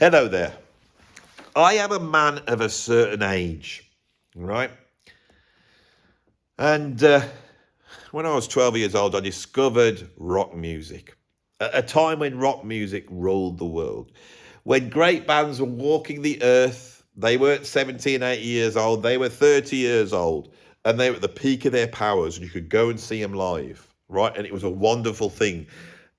Hello there. I am a man of a certain age, right? And when I was 12 years old, I discovered rock music. At a time when rock music ruled the world. When great bands were walking the earth, they weren't 17, 18 years old, they were 30 years old. And they were at the peak of their powers, and you could go and see them live, right? And it was a wonderful thing.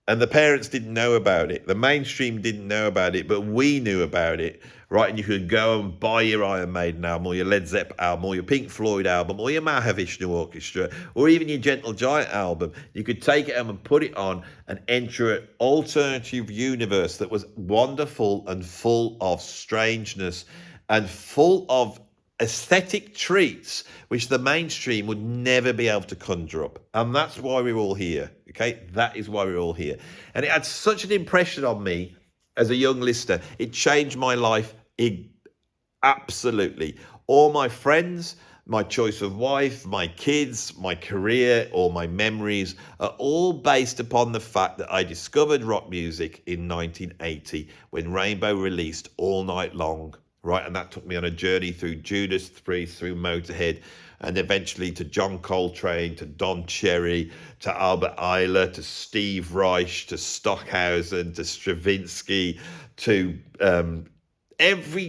And the parents didn't know about it. The mainstream didn't know about it, but we knew about it, right? And you could go and buy your Iron Maiden album, or your Led Zeppelin album, or your Pink Floyd album, or your Mahavishnu Orchestra, or even your Gentle Giant album. You could take it home and put it on and enter an alternative universe that was wonderful and full of strangeness and full of aesthetic treats which the mainstream would never be able to conjure up. And that's why we're all here. Okay, that is why we're all here. And it had such an impression on me as a young listener. It changed my life absolutely. All my friends, my choice of wife, my kids, my career, all my memories are all based upon the fact that I discovered rock music in 1980 when Rainbow released All Night Long. Right, and that took me on a journey through Judas Priest, through Motorhead, and eventually to John Coltrane, to Don Cherry, to Albert Ayler, to Steve Reich, to Stockhausen, to Stravinsky, to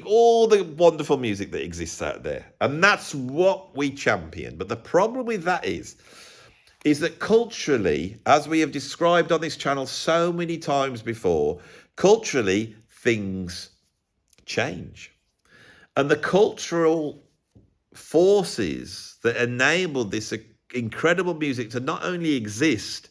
all the wonderful music that exists out there. And that's what we champion. But the problem with that is that culturally, as we have described on this channel so many times before, culturally, things change. And the cultural forces that enabled this incredible music to not only exist,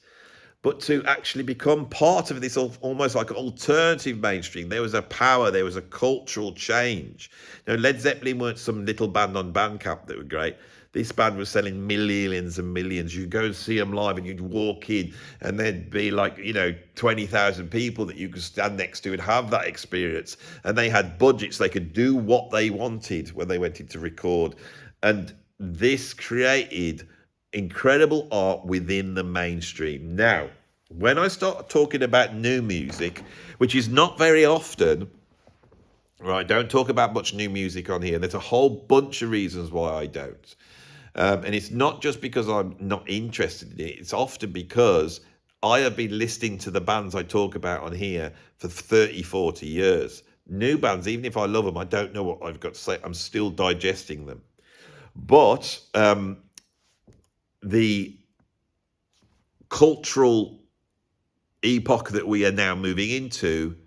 but to actually become part of this almost like alternative mainstream. There was a power, there was a cultural change. You know, Led Zeppelin weren't some little band on Bandcamp that were great. This band was selling millions and millions. You'd go and see them live and you'd walk in and there'd be 20,000 people that you could stand next to and have that experience. And they had budgets. They could do what they wanted when they went in to record. And this created incredible art within the mainstream. Now, when I start talking about new music, which is not very often, right, don't talk about much new music on here. There's a whole bunch of reasons why I don't. And it's not just because I'm not interested in it. It's often because I have been listening to the bands I talk about on here for 30, 40 years. New bands, even if I love them, I don't know what I've got to say. I'm still digesting them. But the cultural epoch that we are now moving into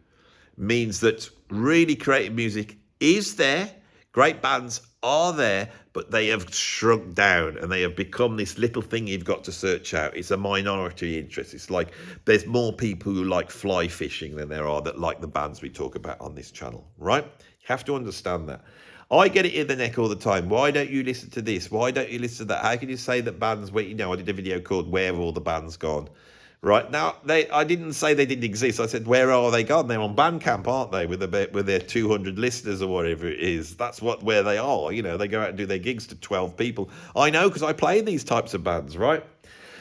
means that really creative music is there. Great bands are there, but they have shrunk down and they have become this little thing you've got to search out. It's a minority interest. It's like there's more people who like fly fishing than there are that like the bands we talk about on this channel, right? You have to understand that. I get it in the neck all the time. Why don't you listen to this? Why don't you listen to that? How can you say that bands, I did a video called Where Have All the Bands Gone? Right now, I didn't say they didn't exist. I said, where are they gone? They're on Bandcamp, aren't they? With their 200 listeners or whatever it is. That's where they are. They go out and do their gigs to 12 people. I know because I play in these types of bands, right?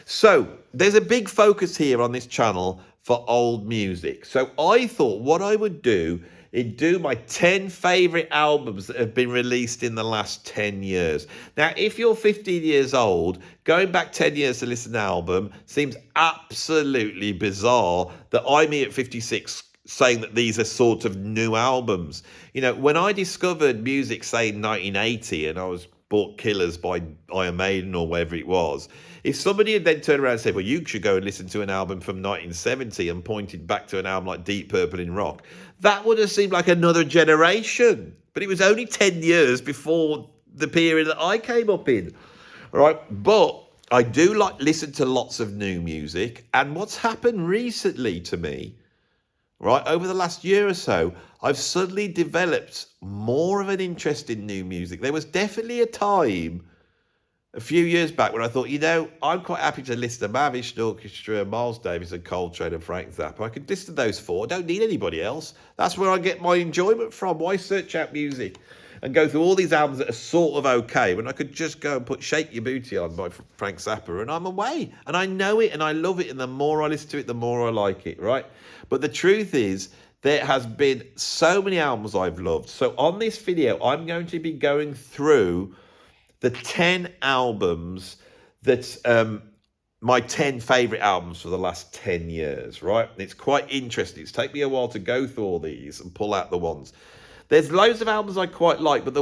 So there's a big focus here on this channel for old music. So I thought what I would do is do my 10 favorite albums that have been released in the last 10 years. Now, if you're 15 years old, going back 10 years to listen to an album seems absolutely bizarre that I'm here at 56 saying that these are sort of new albums. When I discovered music, say, in 1980, and I was bought Killers by Iron Maiden or whatever it was, if somebody had then turned around and said, well, you should go and listen to an album from 1970 and pointed back to an album like Deep Purple in rock, that would have seemed like another generation. But it was only 10 years before the period that I came up in, right? But I do listen to lots of new music. And what's happened recently to me, right, over the last year or so, I've suddenly developed more of an interest in new music. There was definitely a time a few years back when I thought, I'm quite happy to listen to Mahavishnu Orchestra, Miles Davis and Coltrane and Frank Zappa. I could listen to those four. I don't need anybody else. That's where I get my enjoyment from. Why search out music and go through all these albums that are sort of okay when I could just go and put Shake Your Booty on by Frank Zappa and I'm away. And I know it and I love it. And the more I listen to it, the more I like it, right? But the truth is, there has been so many albums I've loved. So on this video, I'm going to be going through the 10 albums that my 10 favorite albums for the last 10 years, right? And it's quite interesting. It's taken me a while to go through all these and pull out the ones. There's loads of albums I quite like, but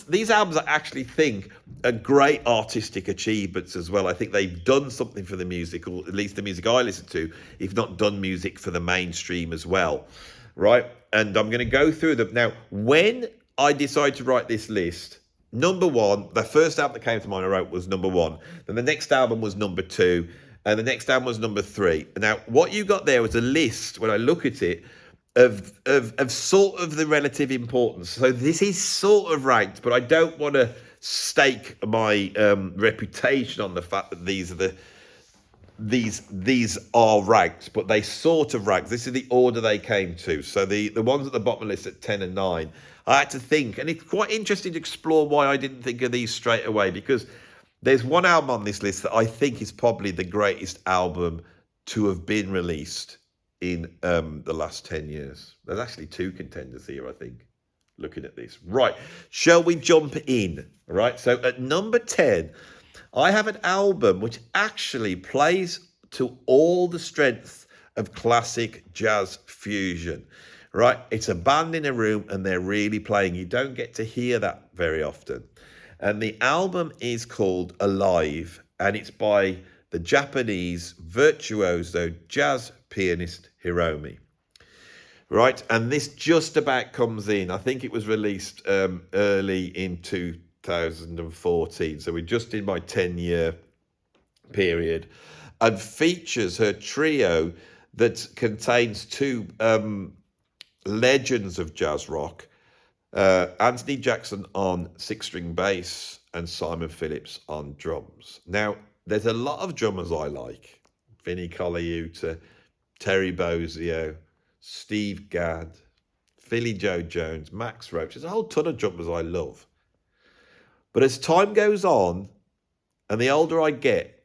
these albums I actually think are great artistic achievements as well. I think they've done something for the music, or at least the music I listen to, if not done music for the mainstream as well, right? And I'm going to go through them. Now, when I decided to write this list, number one, the first album that came to mind I wrote was number one. Then the next album was number two. And the next album was number three. Now, what you got there was a list, when I look at it, of sort of the relative importance. So this is sort of ranked, but I don't want to stake my reputation on the fact that these are ranked, but they sort of ranked. This is the order they came to. So the ones at the bottom of the list at 10 and 9, I had to think, and it's quite interesting to explore why I didn't think of these straight away, because there's one album on this list that I think is probably the greatest album to have been released in the last 10 years. There's actually two contenders here, I think, looking at this. Right, shall we jump in? Right, so at number 10, I have an album which actually plays to all the strength of classic jazz fusion. Right, it's a band in a room and they're really playing. You don't get to hear that very often. And the album is called Alive, and it's by the Japanese virtuoso jazz pianist Hiromi. Right, and this just about comes in. I think it was released early in 2014, so we're just in my 10-year period, and features her trio that contains two legends of jazz rock, Anthony Jackson on 6-string bass and Simon Phillips on drums. Now, there's a lot of drummers I like. Vinnie Colaiuta, Terry Bozzio, Steve Gadd, Philly Joe Jones, Max Roach. There's a whole ton of drummers I love. But as time goes on, and the older I get,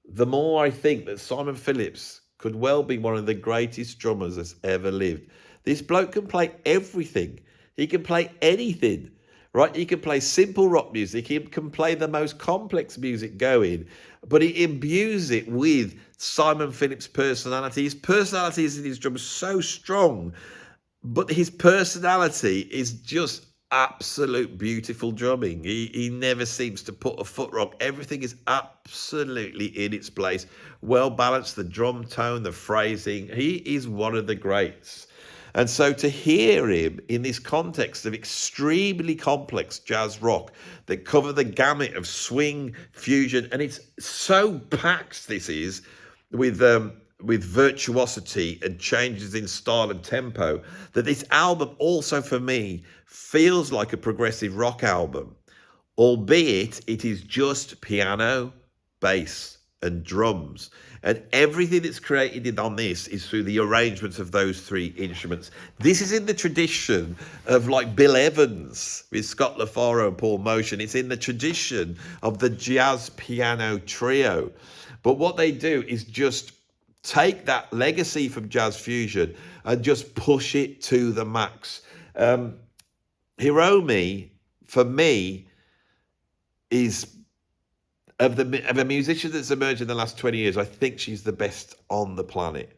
the more I think that Simon Phillips could well be one of the greatest drummers that's ever lived. This bloke can play everything. He can play anything, right? He can play simple rock music. He can play the most complex music going, but he imbues it with Simon Phillips' personality. His personality is in his drums so strong, but his personality is just absolute beautiful drumming. He never seems to put a foot wrong. Everything is absolutely in its place. Well balanced, the drum tone, the phrasing. He is one of the greats. And so to hear him in this context of extremely complex jazz rock that cover the gamut of swing, fusion, and it's so packed, this is, with virtuosity and changes in style and tempo, that this album also for me feels like a progressive rock album, albeit it is just piano, bass and drums, and everything that's created on this is through the arrangements of those three instruments. This is in the tradition of like Bill Evans with Scott LaFaro and Paul Motian. It's in the tradition of the jazz piano trio. But what they do is just take that legacy from jazz fusion and just push it to the max. Hiromi, for me, is of a musician that's emerged in the last 20 years, I think she's the best on the planet.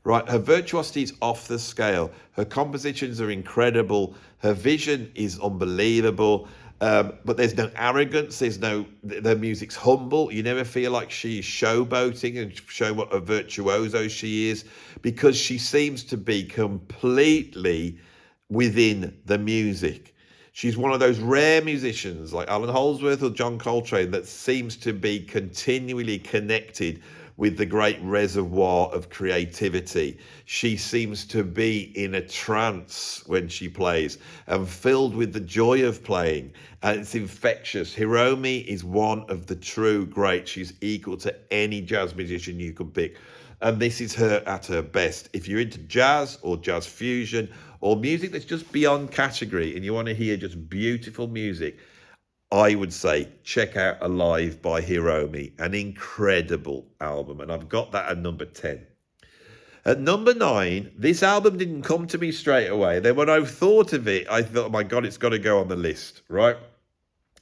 Right, her virtuosity is off the scale. Her compositions are incredible. Her vision is unbelievable. But there's no arrogance. The music's humble. You never feel like she's showboating and showing what a virtuoso she is, because she seems to be completely within the music. She's one of those rare musicians like Alan Holdsworth or John Coltrane that seems to be continually connected with the great reservoir of creativity. She seems to be in a trance when she plays and filled with the joy of playing, and it's infectious. Hiromi is one of the true greats. She's equal to any jazz musician you can pick, and this is her at her best. If you're into jazz or jazz fusion or music that's just beyond category and you want to hear just beautiful music, I would say check out Alive by Hiromi, an incredible album, and I've got that at number 10. At number 9, this album didn't come to me straight away. Then when I thought of it, I thought, oh my God, it's got to go on the list, right?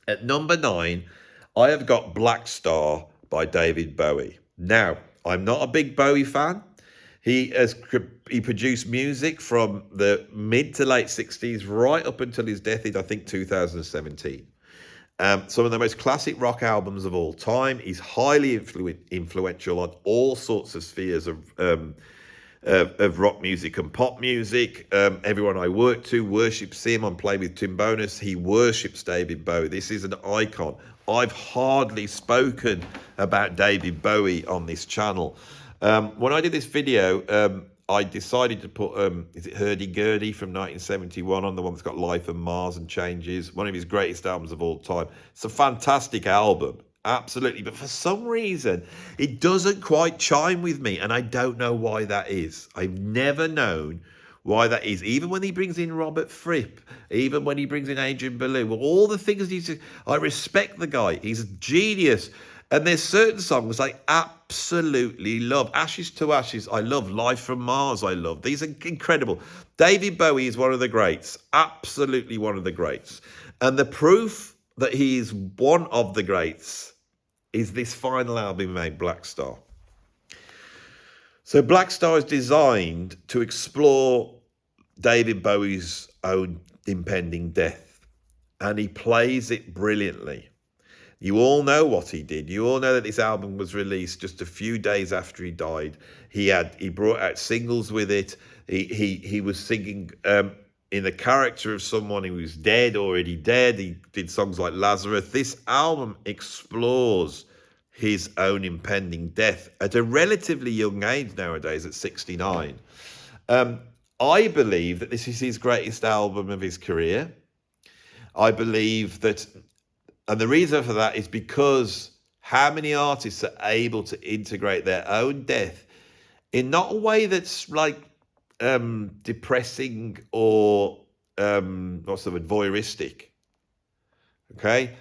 At number 9, I have got Blackstar by David Bowie. Now, I'm not a big Bowie fan. He produced music from the mid to late 60s right up until his death in, I think, 2017. Some of the most classic rock albums of all time. He's highly influential on all sorts of spheres of rock music and pop music. Everyone I work to worships him. I'm playing with Tim Bonus. He worships David Bowie. This is an icon. I've hardly spoken about David Bowie on this channel. When I did this video, I decided to put, is it Hurdy-Gurdy from 1971 on, the one that's got Life and Mars and Changes, one of his greatest albums of all time. It's a fantastic album, absolutely. But for some reason, it doesn't quite chime with me, and I don't know why that is. I've never known why that is. Even when he brings in Robert Fripp, even when he brings in Adrian Belew, all the things I respect the guy. He's a genius. And there's certain songs I absolutely love. Ashes to Ashes, I love. Life from Mars, I love. These are incredible. David Bowie is one of the greats. Absolutely one of the greats. And the proof that he is one of the greats is this final album he made, Blackstar. So Blackstar is designed to explore David Bowie's own impending death. And he plays it brilliantly. You all know what he did. You all know that this album was released just a few days after he died. He brought out singles with it. He was singing in the character of someone who was already dead. He did songs like Lazarus. This album explores his own impending death at a relatively young age nowadays, at 69. I believe that this is his greatest album of his career. I believe that. And the reason for that is because how many artists are able to integrate their own death in not a way that's like depressing or what's the word, voyeuristic. Okay?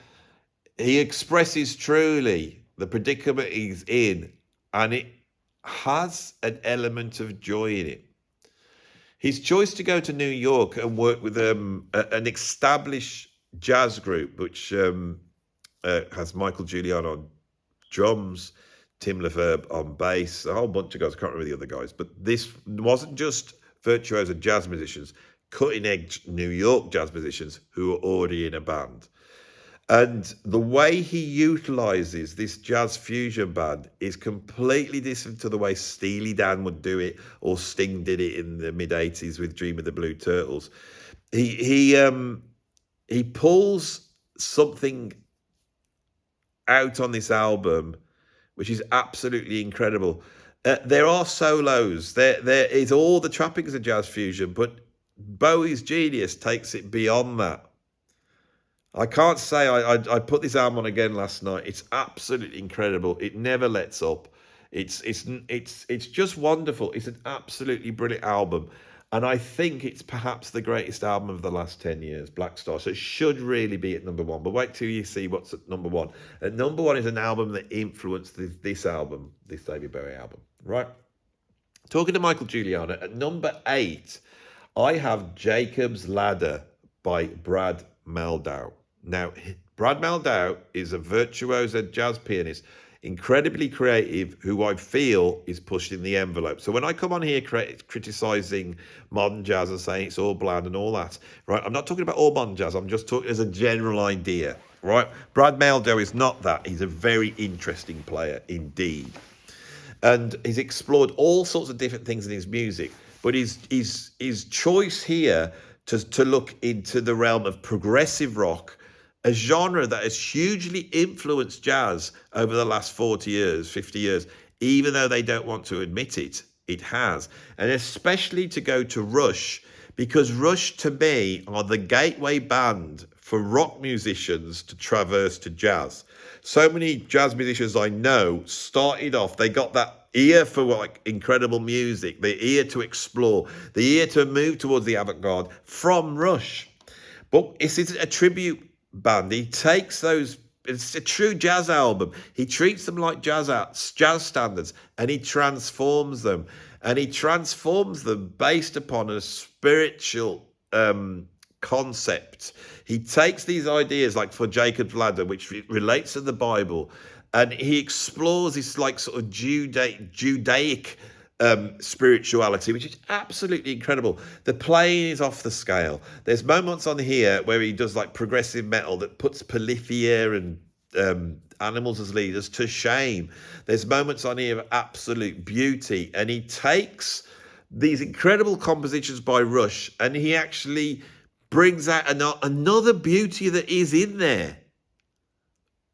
He expresses truly the predicament he's in, and it has an element of joy in it. His choice to go to New York and work with an established jazz group, which has Michael Giuliano on drums, Tim LaFerbe on bass, a whole bunch of guys. I can't remember the other guys, but this wasn't just virtuoso jazz musicians, cutting-edge New York jazz musicians who were already in a band. And the way he utilizes this jazz fusion band is completely different to the way Steely Dan would do it, or Sting did it in the mid-80s with Dream of the Blue Turtles. He pulls something out on this album which is absolutely incredible. There are solos. There is all the trappings of jazz fusion, but Bowie's genius takes it beyond that. I can't say I put this album on again last night. It's absolutely incredible. It never lets up. It's just wonderful. It's an absolutely brilliant album. And I think it's perhaps the greatest album of the last 10 years, Blackstar. So it should really be at number 1. But wait till you see what's at number 1. At number 1 is an album that influenced this album, this David Bowie album, right? Talking to Michael Giuliano, at number 8, I have Jacob's Ladder by Brad Meldhau. Now, Brad Meldhau is a virtuoso jazz pianist, incredibly creative, who I feel is pushing the envelope. So when I come on here criticizing modern jazz and saying it's all bland and all that, right, I'm not talking about all modern jazz. I'm just talking as a general idea, right? Brad Meldhau is not that. He's a very interesting player indeed. And he's explored all sorts of different things in his music. But his choice here to look into the realm of progressive rock, a genre that has hugely influenced jazz over the last 40 years, 50 years, even though they don't want to admit it, it has. And especially to go to Rush, because Rush, to me, are the gateway band for rock musicians to traverse to jazz. So many jazz musicians I know started off, they got that ear for like incredible music, the ear to explore, the ear to move towards the avant-garde from Rush. But it's a tribute band. He takes those, it's a true jazz album. He treats them like jazz standards, and he transforms them. and he transforms them based upon a spiritual concept. He takes these ideas, like for Jacob's Ladder, which relates to the Bible, and he explores this like sort of Judaic spirituality, which is absolutely incredible. The playing is off the scale. There's moments on here where he does like progressive metal that puts Polyphia and animals as leaders to shame. There's moments on here of absolute beauty, and he takes these incredible compositions by Rush and he actually brings out another beauty that is in there,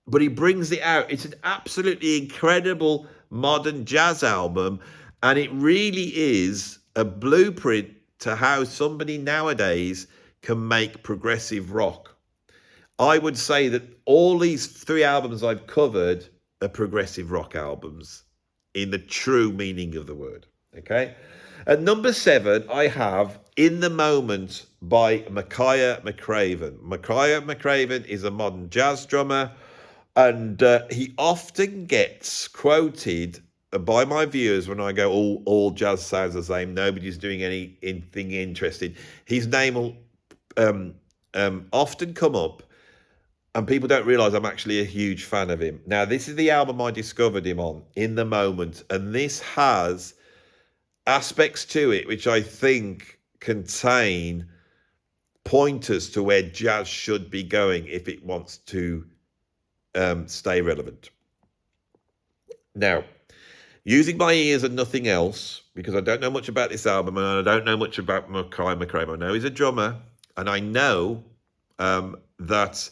but he brings it out. It's an absolutely incredible modern jazz album, and it really is a blueprint to how somebody nowadays can make progressive rock. I would say that all these 3 albums I've covered are progressive rock albums in the true meaning of the word. Okay. At number 7, I have In the Moment by Makaya McCraven. Makaya McCraven is a modern jazz drummer, and he often gets quoted by my viewers when I go, all jazz sounds the same, nobody's doing anything interesting. His name will often come up, and people don't realise I'm actually a huge fan of him. Now, this is the album I discovered him on, In the Moment, and this has aspects to it which I think contain pointers to where jazz should be going if it wants to stay relevant. Now, using my ears and nothing else, because I don't know much about this album and I don't know much about Makaya McCraven. I know he's a drummer, and I know that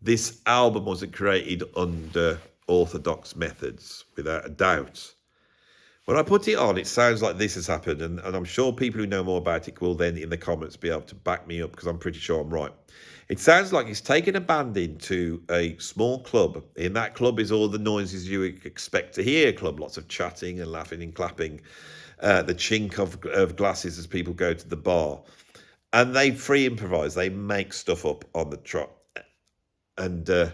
this album wasn't created under orthodox methods, without a doubt. When I put it on, it sounds like this has happened, and I'm sure people who know more about it will then in the comments be able to back me up, because I'm pretty sure I'm right. It sounds like he's taken a band into a small club. In that club is all the noises you expect to hear. Club, lots of chatting and laughing and clapping, the chink of glasses as people go to the bar. And they free improvise. They make stuff up on the trot. And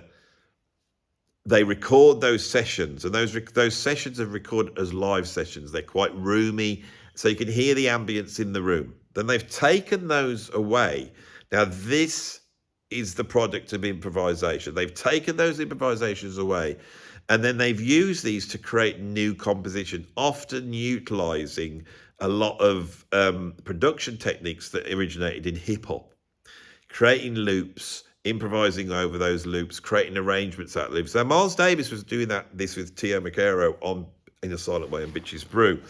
they record those sessions, and those sessions are recorded as live sessions. They're quite roomy, so you can hear the ambience in the room. Then they've taken those away. Now, this is the product of improvisation. They've taken those improvisations away, and then they've used these to create new composition, often utilizing a lot of production techniques that originated in hip-hop, creating loops, improvising over those loops, creating arrangements out of loops. So Miles Davis was doing this with Tio Macero on In a Silent Way and Bitches Brew.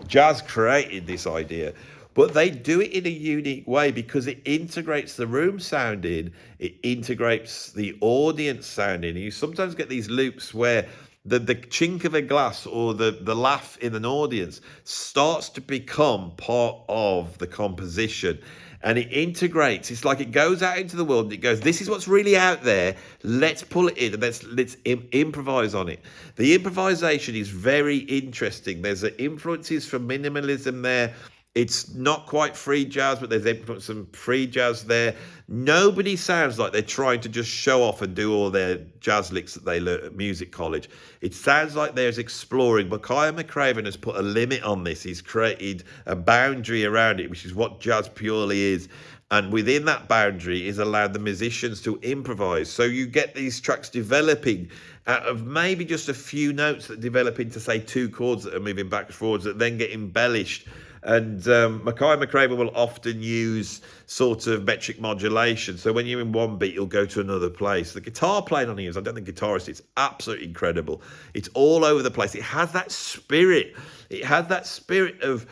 Jazz created this idea, but they do it in a unique way because it integrates the room sound in, it integrates the audience sound in. You sometimes get these loops where the chink of a glass or the laugh in an audience starts to become part of the composition. And it integrates. It's like it goes out into the world and it goes, this is what's really out there. Let's pull it in and let's improvise on it. The improvisation is very interesting. There's influences from minimalism there. It's not quite free jazz, but there's some free jazz there. Nobody sounds like they're trying to just show off and do all their jazz licks that they learn at music college. It sounds like there's exploring. Makaya McCraven has put a limit on this. He's created a boundary around it, which is what jazz purely is. And within that boundary is allowed the musicians to improvise. So you get these tracks developing out of maybe just a few notes that develop into, say, 2 chords that are moving back and forwards that then get embellished. And Makaya McCraven will often use sort of metric modulation. So when you're in one beat, you'll go to another place. The guitar playing on here, I don't think guitarist, it's absolutely incredible. It's all over the place. It has that spirit. It has that spirit of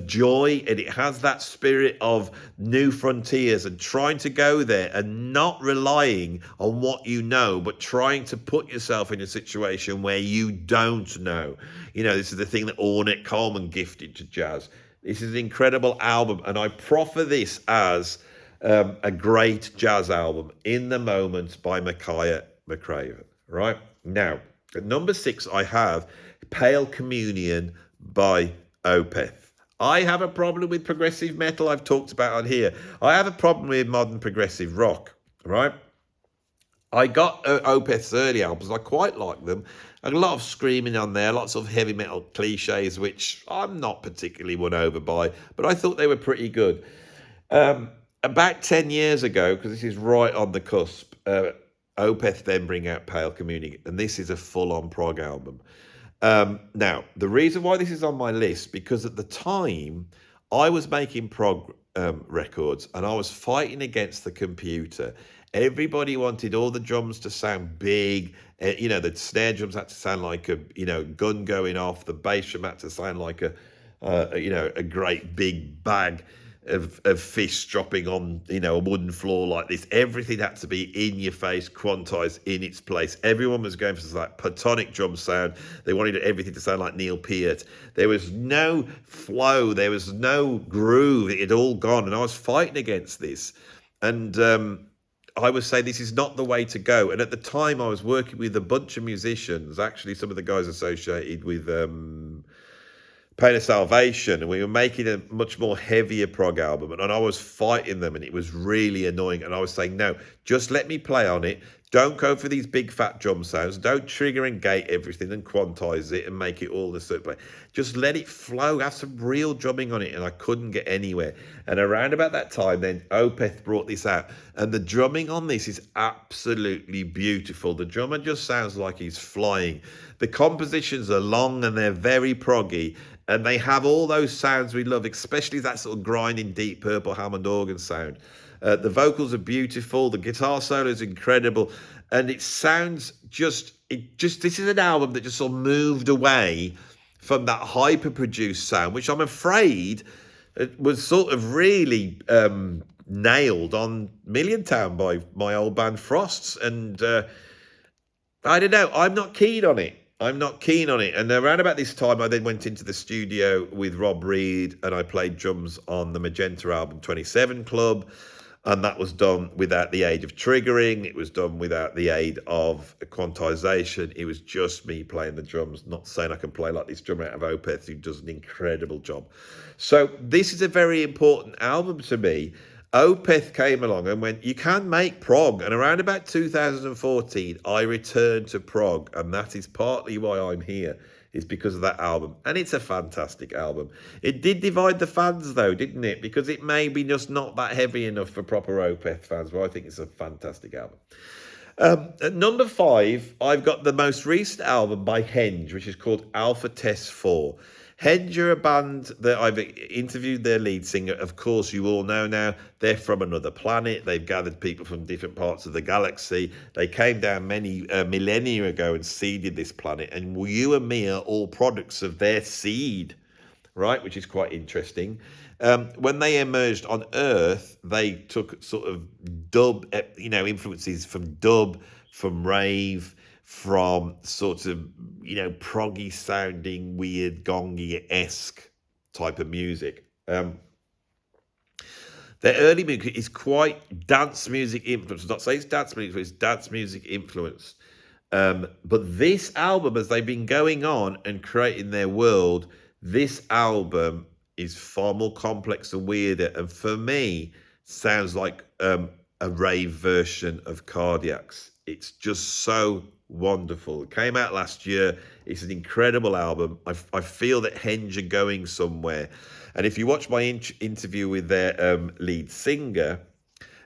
joy, and it has that spirit of new frontiers and trying to go there and not relying on what you know, but trying to put yourself in a situation where you don't know. You know, this is the thing that Ornette Coleman gifted to jazz. This is an incredible album, and I proffer this as a great jazz album, In the Moment by Makaya McCraven. Right? Now, at number 6, I have Pale Communion by Opeth. I have a problem with progressive metal, I've talked about on here. I have a problem with modern progressive rock, right? I got Opeth's early albums. I quite like them. A lot of screaming on there, lots of heavy metal cliches, which I'm not particularly won over by, but I thought they were pretty good. About 10 years ago, because this is right on the cusp, Opeth then bring out Pale Community, and this is a full-on prog album. Now, the reason why this is on my list, because at the time, I was making prog records, and I was fighting against the computer. Everybody wanted all the drums to sound big. The snare drums had to sound like a, gun going off. The bass drum had to sound like a great big bag of fish dropping on, a wooden floor like this. Everything had to be in your face, quantized in its place. Everyone was going for this like platonic drum sound. They wanted everything to sound like Neil Peart. There was no flow. There was no groove. It had all gone. And I was fighting against this. And I was saying this is not the way to go. And at the time, I was working with a bunch of musicians, actually some of the guys associated with Pain of Salvation, and we were making a much more heavier prog album, and I was fighting them, and it was really annoying. And I was saying, no, just let me play on it. Don't go for these big fat drum sounds. Don't trigger and gate everything and quantize it and make it all a certain way. Just let it flow. Have some real drumming on it. And I couldn't get anywhere. And around about that time, then Opeth brought this out. And the drumming on this is absolutely beautiful. The drummer just sounds like he's flying. The compositions are long and they're very proggy. And they have all those sounds we love, especially that sort of grinding Deep Purple Hammond organ sound. The vocals are beautiful. The guitar solo is incredible. And it sounds this is an album that just sort of moved away from that hyper-produced sound, which I'm afraid was sort of really nailed on Milliontown by my old band Frosts. And I don't know, I'm not keen on it. And around about this time, I then went into the studio with Rob Reed and I played drums on the Magenta album 27 Club. And that was done without the aid of triggering. It was done without the aid of quantization. It was just me playing the drums. Not saying I can play like this drummer out of Opeth who does an incredible job. So this is a very important album to me. Opeth came along and went, you can make prog. And around about 2014, I returned to prog. And that is partly why I'm here, is because of that album. And it's a fantastic album. It did divide the fans, though, didn't it? Because it may be just not that heavy enough for proper Opeth fans, but I think it's a fantastic album. At number 5, I've got the most recent album by Henge, which is called Alpha Test 4. Henge are a band that I've interviewed their lead singer. Of course, you all know now, they're from another planet. They've gathered people from different parts of the galaxy. They came down many millennia ago and seeded this planet. And you and me are all products of their seed, right? Which is quite interesting. When they emerged on Earth, they took sort of dub, influences from dub, from rave, from sort of, proggy sounding, weird, gongy-esque type of music. Their early music is quite dance music influenced. Not saying it's dance music, but it's dance music influenced. But this album, as they've been going on and creating their world, this album is far more complex and weirder. And for me, sounds like a rave version of Cardiacs. It's just so wonderful. It came out last year. It's an incredible album. I feel that Henge are going somewhere. And if you watch my interview with their lead singer,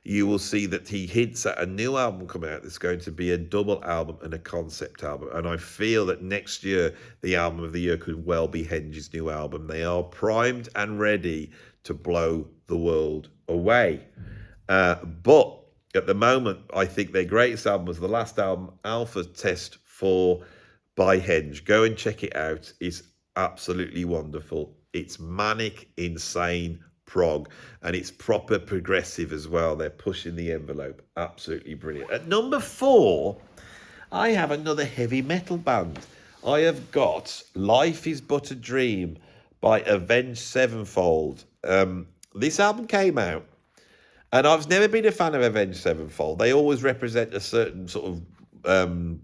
you will see that he hints at a new album coming out that's going to be a double album and a concept album. And I feel that next year, the album of the year could well be Henge's new album. They are primed and ready to blow the world away. But at the moment, I think their greatest album was the last album, Alpha Test 4 by Henge. Go and check it out. It's absolutely wonderful. It's manic, insane prog, and it's proper progressive as well. They're pushing the envelope. Absolutely brilliant. At number 4, I have another heavy metal band. I have got Life Is But a Dream by Avenged Sevenfold. This album came out, and I've never been a fan of Avenged Sevenfold. They always represent a certain sort of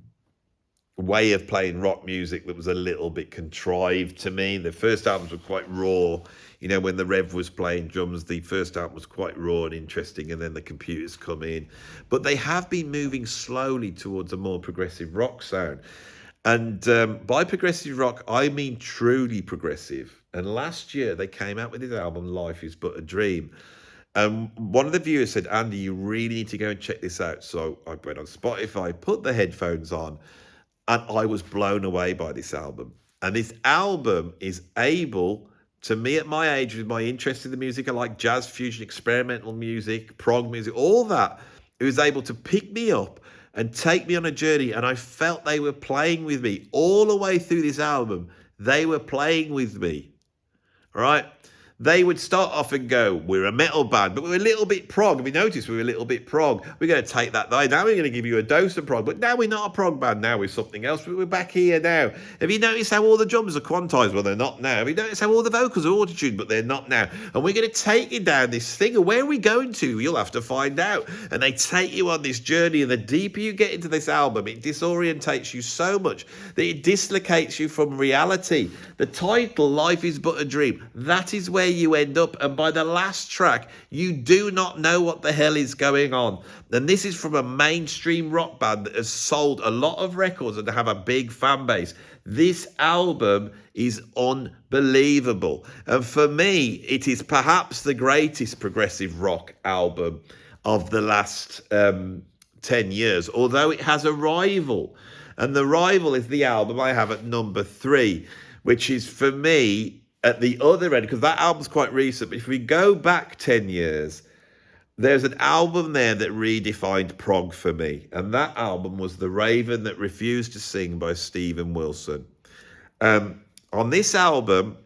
way of playing rock music that was a little bit contrived to me. The first albums were quite raw. You know, when the Rev was playing drums, the first album was quite raw and interesting, and then the computers come in. But they have been moving slowly towards a more progressive rock sound. And by progressive rock, I mean truly progressive. And last year, they came out with this album, Life is But a Dream. And one of the viewers said, Andy, you really need to go and check this out. So I went on Spotify, put the headphones on, and I was blown away by this album. And this album is able, to me at my age, with my interest in the music, I like jazz, fusion, experimental music, prog music, all that. It was able to pick me up and take me on a journey. And I felt they were playing with me all the way through this album. They were playing with me. All right. They would start off and go, we're a metal band, but we're a little bit prog. Have you noticed we're a little bit prog? We're going to take that there. Now we're going to give you a dose of prog. But now we're not a prog band. Now we're something else. But we're back here now. Have you noticed how all the drums are quantized? Well, they're not now. Have you noticed how all the vocals are auto-tuned? But they're not now. And we're going to take you down this thing. And where are we going to? You'll have to find out. And they take you on this journey. And the deeper you get into this album, it disorientates you so much that it dislocates you from reality. The title, Life is But a Dream, that is where you end up. And by the last track, you do not know what the hell is going on. And this is from a mainstream rock band that has sold a lot of records and have a big fan base. This album is unbelievable. And for me, it is perhaps the greatest progressive rock album of the last 10 years, although it has a rival. And the rival is the album I have at number 3, which is, for me, at the other end, because that album's quite recent. But if we go back 10 years, there's an album there that redefined prog for me. And that album was The Raven That Refused to Sing by Steven Wilson. On this album,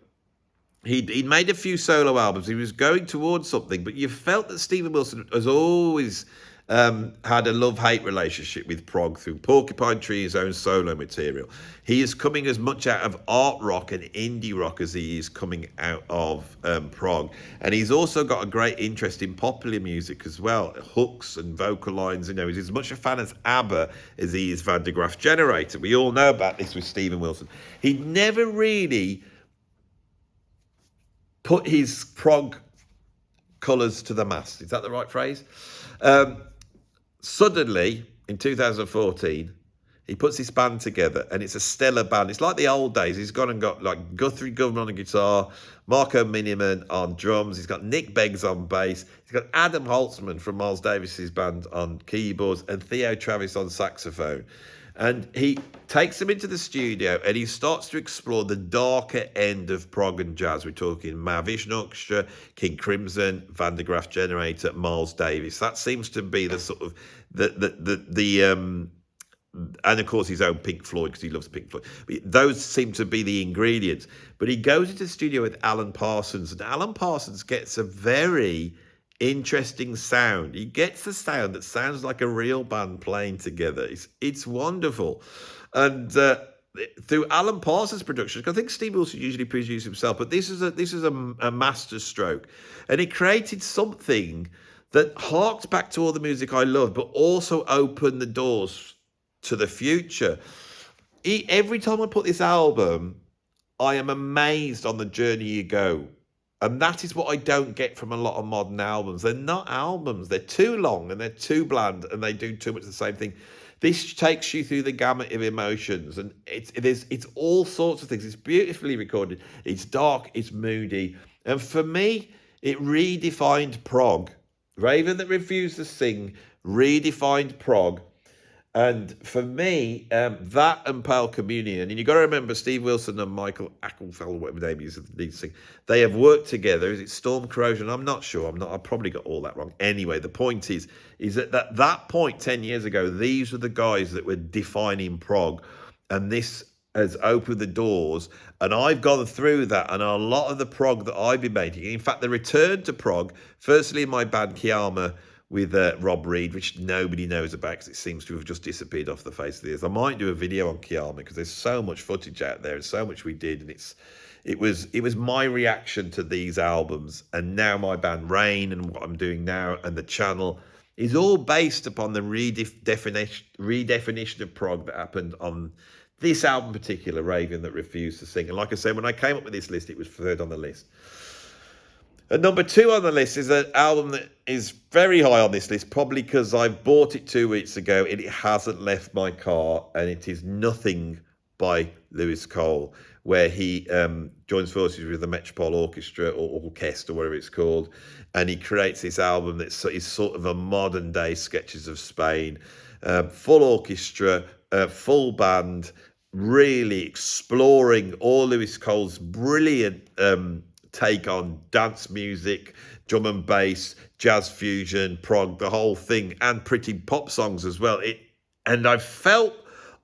he'd made a few solo albums. He was going towards something, but you felt that Steven Wilson has always had a love-hate relationship with prog through Porcupine Tree, his own solo material. He is coming as much out of art rock and indie rock as he is coming out of prog. And he's also got a great interest in popular music as well, hooks and vocal lines. You know, he's as much a fan of ABBA as he is Van de Graaff Generator. We all know about this with Steven Wilson. He never really put his prog colours to the mast. Is that the right phrase? Suddenly, in 2014, he puts this band together, and it's a stellar band. It's like the old days. He's gone and got like Guthrie Govan on guitar, Marco Miniman on drums. He's got Nick Beggs on bass. He's got Adam Holtzman from Miles Davis's band on keyboards, and Theo Travis on saxophone. And he takes them into the studio and he starts to explore the darker end of prog and jazz. We're talking Mahavishnu Orchestra, King Crimson, Van de Graaff Generator, Miles Davis. That seems to be the sort of and of course his own Pink Floyd, because he loves Pink Floyd. But those seem to be the ingredients. But he goes into the studio with Alan Parsons, and Alan Parsons gets a very interesting sound. He gets the sound that sounds like a real band playing together. It's wonderful. And through Alan Parsons' production, I think Steve Wilson usually produces himself, but this is a master stroke. And he created something that harked back to all the music I love, but also opened the doors to the future. Every time I put this album, I am amazed on the journey you go. And that is what I don't get from a lot of modern albums. They're not albums. They're too long and they're too bland and they do too much the same thing. This takes you through the gamut of emotions, and it's all sorts of things. It's beautifully recorded. It's dark. It's moody. And for me, it redefined prog. Raven That Refused to Sing redefined prog. And for me, that and Pale Communion, and you've got to remember Steve Wilson and Michael Ackelfeld, whatever name he is, the lead singer, they have worked together. Is it Storm Corrosion? I'm not sure. I've probably got all that wrong. Anyway, the point is that at that point 10 years ago, these were the guys that were defining prog, and this has opened the doors. And I've gone through that, and a lot of the prog that I've been making, in fact, the return to prog, firstly in my band Kiyama, with Rob Reed, which nobody knows about because it seems to have just disappeared off the face of the earth. I might do a video on Kiyama because there's so much footage out there and so much we did, and it was my reaction to these albums. And now my band Rain and what I'm doing now and the channel is all based upon the redefinition of prog that happened on this album in particular, Raven That Refused to Sing. And like I said, when I came up with this list, it was third on the list. And number 2 on the list is an album that is very high on this list, probably because I bought it 2 weeks ago and it hasn't left my car, and it is Nothing by Lewis Cole, where he joins forces with the Metropole Orchestra or Orchestra, whatever it's called, and he creates this album that is sort of a modern day Sketches of Spain, full orchestra, full band, really exploring all Lewis Cole's brilliant take on dance music, drum and bass, jazz fusion, prog, the whole thing, and pretty pop songs as well. And I felt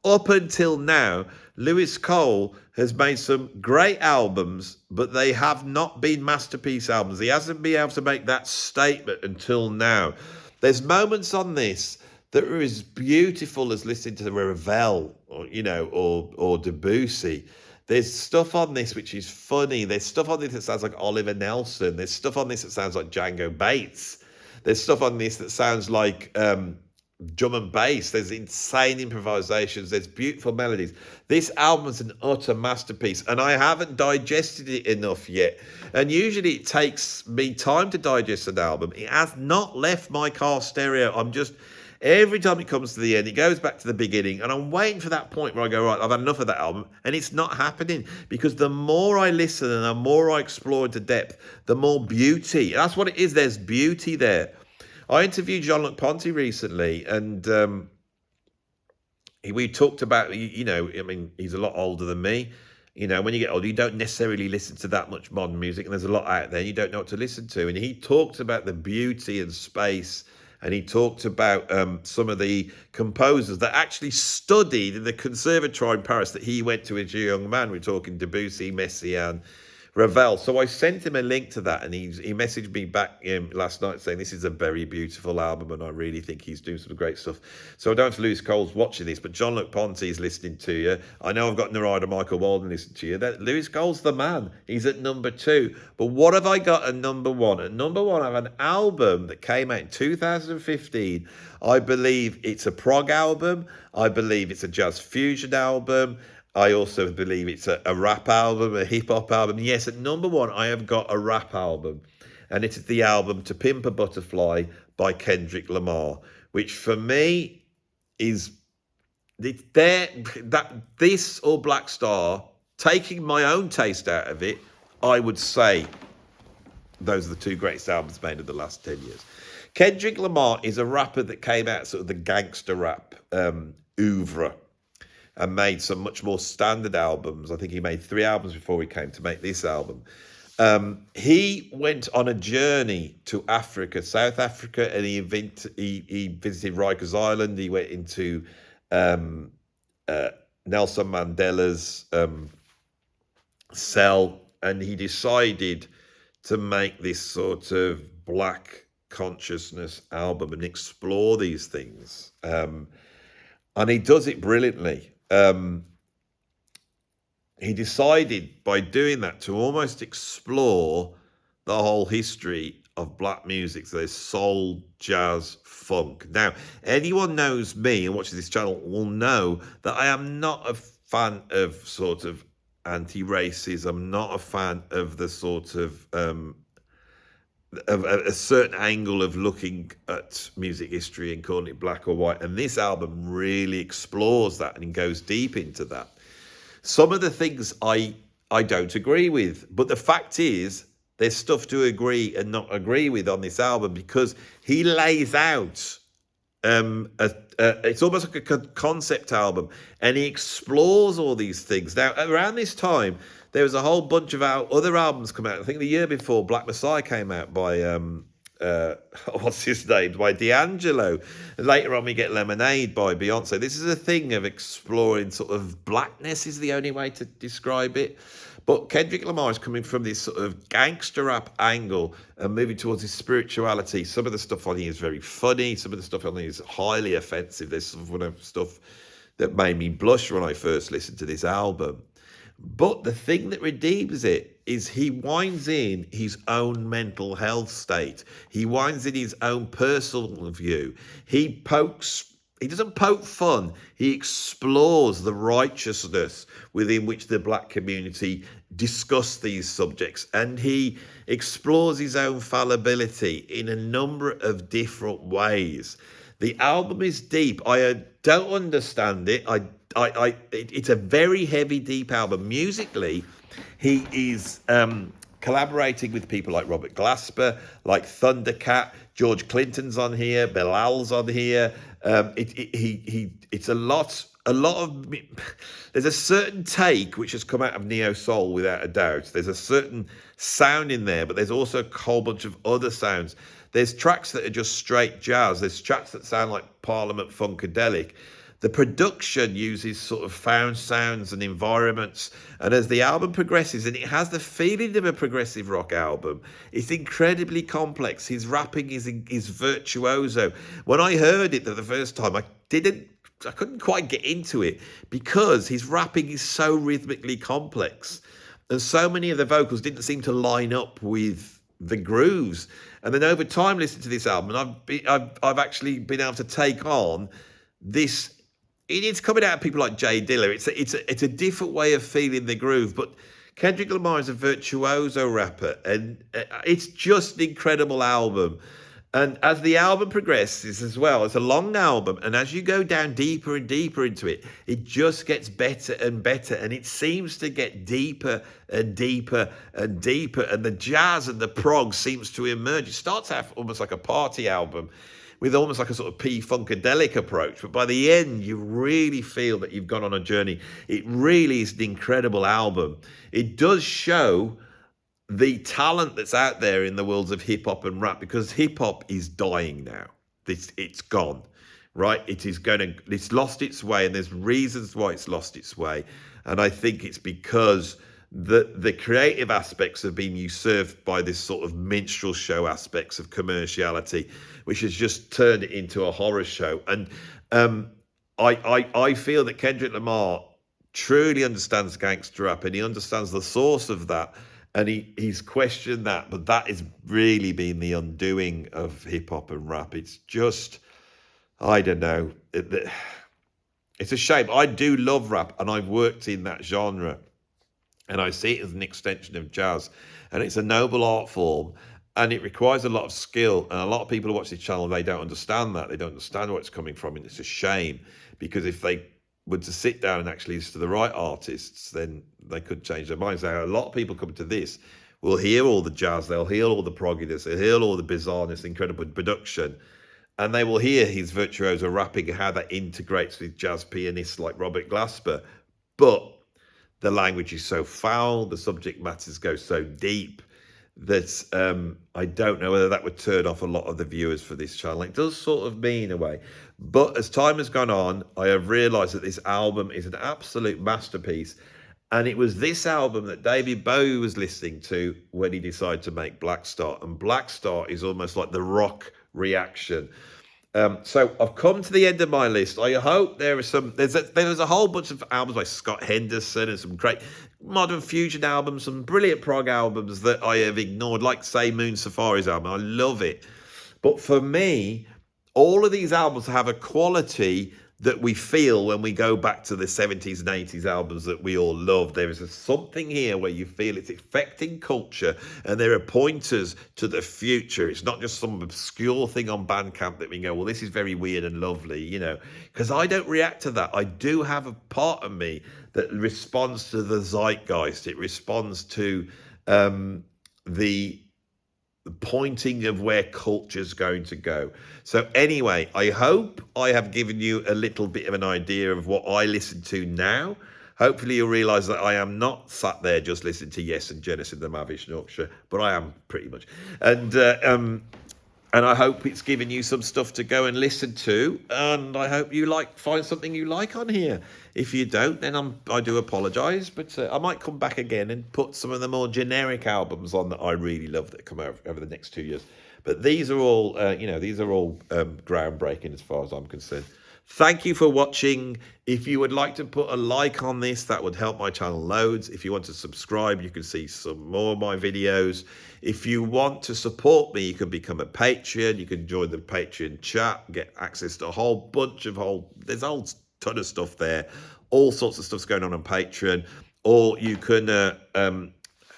up until now, Lewis Cole has made some great albums, but they have not been masterpiece albums. He hasn't been able to make that statement until now. There's moments on this that are as beautiful as listening to Ravel or Debussy. There's stuff on this which is funny. There's stuff on this that sounds like Oliver Nelson. There's stuff on this that sounds like Django Bates. There's stuff on this that sounds like drum and bass. There's insane improvisations. There's beautiful melodies. This album is an utter masterpiece, and I haven't digested it enough yet. And usually it takes me time to digest an album. It has not left my car stereo. Every time it comes to the end, it goes back to the beginning, and I'm waiting for that point where I go, right, I've had enough of that album, and it's not happening, because the more I listen and the more I explore into depth, the more beauty. That's what it is. There's beauty there. I interviewed Jean-Luc Ponty recently, and we talked about, he's a lot older than me. When you get older, you don't necessarily listen to that much modern music, and there's a lot out there, and you don't know what to listen to. And he talked about the beauty and space. And he talked about some of the composers that actually studied in the conservatory in Paris that he went to as a young man. We're talking Debussy, Messiaen, Ravel. So I sent him a link to that, and he messaged me back last night saying this is a very beautiful album, and I really think he's doing some great stuff. So I don't know if Lewis Cole's watching this, but Jean-Luc Ponty is listening to you. I know I've got Narada Michael Walden listening to you. Lewis Cole's the man. He's at number 2. But what have I got at number 1? At number 1, I have an album that came out in 2015. I believe it's a prog album. I believe it's a jazz fusion album. I also believe it's a rap album, a hip-hop album. Yes, at number 1, I have got a rap album. And it is the album To Pimp a Butterfly by Kendrick Lamar, which for me is this or Blackstar, taking my own taste out of it, I would say those are the 2 greatest albums made in the last 10 years. Kendrick Lamar is a rapper that came out sort of the gangster rap oeuvre, and made some much more standard albums. I think he made 3 albums before he came to make this album. He went on a journey to Africa, South Africa, and he visited Rikers Island. He went into Nelson Mandela's cell, and he decided to make this sort of black consciousness album and explore these things. And he does it brilliantly. He decided by doing that to almost explore the whole history of black music. So there's soul, jazz, funk. Now, anyone knows me and watches this channel will know that I am not a fan of sort of anti-racism. I'm not a fan of the sort of a certain angle of looking at music history and calling it black or white. And this album really explores that and goes deep into that. Some of the things I don't agree with, but the fact is there's stuff to agree and not agree with on this album, because he lays out it's almost like a concept album, and he explores all these things. Now, around this time, there was a whole bunch of other albums come out. I think the year before, Black Messiah came out by what's his name? By D'Angelo. And later on, we get Lemonade by Beyonce. This is a thing of exploring sort of blackness, is the only way to describe it. But Kendrick Lamar is coming from this sort of gangster rap angle and moving towards his spirituality. Some of the stuff on here is very funny. Some of the stuff on here is highly offensive. There's some of stuff that made me blush when I first listened to this album. But the thing that redeems it is he winds in his own mental health state. He winds in his own personal view. He pokes he doesn't poke fun. He explores the righteousness within which the black community discuss these subjects, and he explores his own fallibility in a number of different ways. The album is deep. I don't understand it. It's a very heavy, deep album. Musically, he is collaborating with people like Robert Glasper, like Thundercat. George Clinton's on here. Bilal's on here. It's a lot of. There's a certain take which has come out of neo soul without a doubt. There's a certain sound in there, but there's also a whole bunch of other sounds. There's tracks that are just straight jazz. There's tracks that sound like Parliament Funkadelic. The production uses sort of found sounds and environments. And as the album progresses, and it has the feeling of a progressive rock album, it's incredibly complex. His rapping is virtuoso. When I heard it for the first time, I couldn't quite get into it because his rapping is so rhythmically complex. And so many of the vocals didn't seem to line up with the grooves. And then over time, listening to this album, and I've actually been able to take on this. It's coming out of people like Jay Dilla. It's a different way of feeling the groove. But Kendrick Lamar is a virtuoso rapper, and it's just an incredible album. And as the album progresses as well, it's a long album, and as you go down deeper and deeper into it, it just gets better and better, and it seems to get deeper and deeper and deeper, and the jazz and the prog seems to emerge. It starts out almost like a party album, with almost like a sort of P-Funkadelic approach. But by the end, you really feel that you've gone on a journey. It really is an incredible album. It does show the talent that's out there in the worlds of hip-hop and rap, because hip-hop is dying now. It's gone, right? It's lost its way, and there's reasons why it's lost its way. And I think it's because the creative aspects have been usurped by this sort of minstrel show aspects of commerciality, which has just turned it into a horror show. And I feel that Kendrick Lamar truly understands gangster rap, and he understands the source of that, and he's questioned that, but that has really been the undoing of hip hop and rap. It's just, I don't know. It's a shame. I do love rap, and I've worked in that genre, and I see it as an extension of jazz, and it's a noble art form, and it requires a lot of skill. And a lot of people who watch this channel, they don't understand that. They don't understand where it's coming from, and it's a shame, because if they were to sit down and actually listen to the right artists, then they could change their minds. Now, a lot of people come to this will hear all the jazz, they'll hear all the progginess, they'll hear all the bizarreness, incredible production, and they will hear his virtuoso rapping, how that integrates with jazz pianists like Robert Glasper. But the language is so foul, the subject matters go so deep, that I don't know whether that would turn off a lot of the viewers for this channel. It does sort of me in a way. But as time has gone on, I have realised that this album is an absolute masterpiece. And it was this album that David Bowie was listening to when he decided to make Blackstar. And Blackstar is almost like the rock reaction. So I've come to the end of my list. I hope there's a whole bunch of albums by Scott Henderson and some great modern fusion albums, some brilliant prog albums that I have ignored, like, say, Moon Safari's album. I love it. But for me, all of these albums have a quality that we feel when we go back to the 70s and 80s albums that we all love. There is something here where you feel it's affecting culture, and there are pointers to the future. It's not just some obscure thing on Bandcamp that we go, well, this is very weird and lovely, you know, because I don't react to that. I do have a part of me that responds to the zeitgeist. It responds to the pointing of where culture's going to go. So anyway, I hope I have given you a little bit of an idea of what I listen to now. Hopefully you'll realise that I am not sat there just listening to Yes and Genesis and the Mavish Orchestra, but I am pretty much. And I hope it's given you some stuff to go and listen to, and I hope you find something you like on here. If you don't, then I do apologise, but I might come back again and put some of the more generic albums on that I really love that come out over the next 2 years. But these are all, groundbreaking as far as I'm concerned. Thank you for watching. If you would like to put a like on this, that would help my channel loads. If you want to subscribe, you can see some more of my videos. If you want to support me, you can become a Patreon. You can join the Patreon chat, get access to a whole bunch of there's a whole ton of stuff there. All sorts of stuff's going on Patreon. Or you can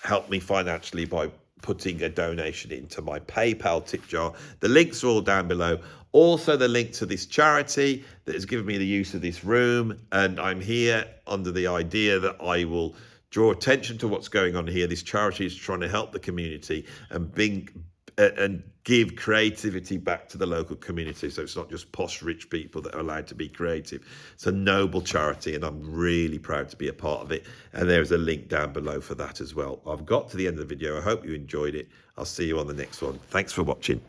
help me financially by putting a donation into my PayPal tip jar. The links are all down below. Also, the link to this charity that has given me the use of this room. And I'm here under the idea that I will draw attention to what's going on here. This charity is trying to help the community and give creativity back to the local community. So it's not just posh rich people that are allowed to be creative. It's a noble charity, and I'm really proud to be a part of it. And there's a link down below for that as well. I've got to the end of the video. I hope you enjoyed it. I'll see you on the next one. Thanks for watching.